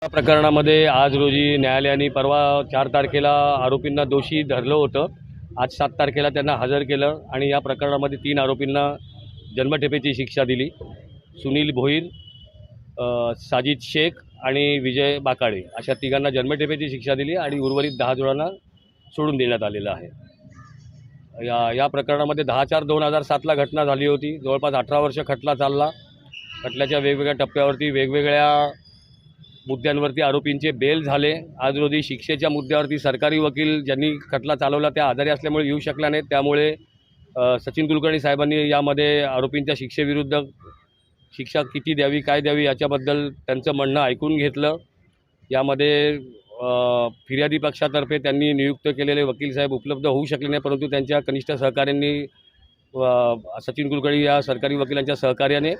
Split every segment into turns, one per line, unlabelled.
या प्रकरणामध्ये आज रोजी न्यायालयाने परवा 4 तारखेला आरोपींना दोषी धरलं होतं. आज 7 तारखेला त्यांना हजर केलं आणि या प्रकरणामध्ये 3 आरोपींना जन्मठेपेची शिक्षा दिली. सुनील भोईर, साजिद शेख आणि विजय बाकाळे अशा तिघांना जन्मठेपेची शिक्षा दिली आणि उर्वरित 10 जणांना सोडून देण्यात आलेलं आहे. या प्रकरणामध्ये 10/4/2007ला घटना झाली होती. जवळपास 18 वर्ष खटला चालला. खटल्याच्या वेगवेगळ्या टप्प्यावरती वेगवेगळ्या मुद्द्यांवरती आरोपींचे बेल झाले. आज रोजी शिक्षेच्या मुद्द्यावरती सरकारी वकील ज्यांनी खटला चालवला त्या आजारी असल्यामुळे येऊ शकला नाहीत. त्यामुळे सचिन कुलकर्णी साहेबांनी यामध्ये आरोपींच्या शिक्षेविरुद्ध शिक्षा किती द्यावी, काय द्यावी याच्याबद्दल त्यांचं म्हणणं ऐकून घेतलं. यामध्ये फिर्यादी पक्षातर्फे त्यांनी नियुक्त केलेले वकील साहेब उपलब्ध होऊ शकले नाही, परंतु त्यांच्या कनिष्ठ सहकाऱ्यांनी सचिन कुलकर्णी या सरकारी वकिलांच्या सहकार्याने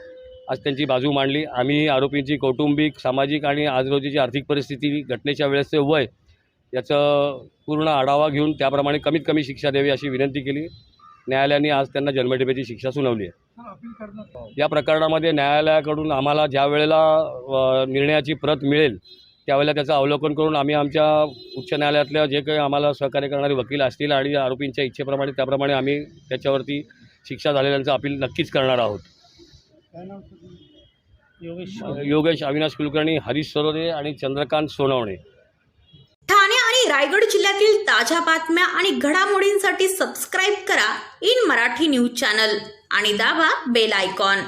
आज त्यांची बाजू मांडली. आम्ही आरोपींची कौटुंबिक, सामाजिक आणि आज रोजीची आर्थिक परिस्थिती, घटनेच्या वेळेचे वय याचं पूर्ण आढावा घेऊन त्याप्रमाणे कमीत कमी शिक्षा द्यावी अशी विनंती केली. न्यायालयाने आज त्यांना जन्मठेपेची शिक्षा सुनावली आहे. या प्रकरणामध्ये न्यायालयाकडून आम्हाला ज्या वेळेला निर्णयाची प्रत मिळेल त्यावेळेला त्याचं अवलोकन करून आम्ही आमच्या उच्च न्यायालयातल्या जे काही आम्हाला सहकार्य करणारे वकील असतील आणि आरोपींच्या इच्छेप्रमाणे त्याप्रमाणे आम्ही त्याच्यावरती शिक्षा झालेल्यांचं अपील नक्कीच करणार आहोत. योगेश अविनाश कुलकर्णी, हरीश सरोदे आणि चंद्रकांत सोनवणे.
ठाणे आणि रायगड जिल्ह्यातील ताज्या बातम्या आणि घडामोडींसाठी सबस्क्राईब करा इन मराठी न्यूज चॅनल आणि दाबा बेल आयकॉन.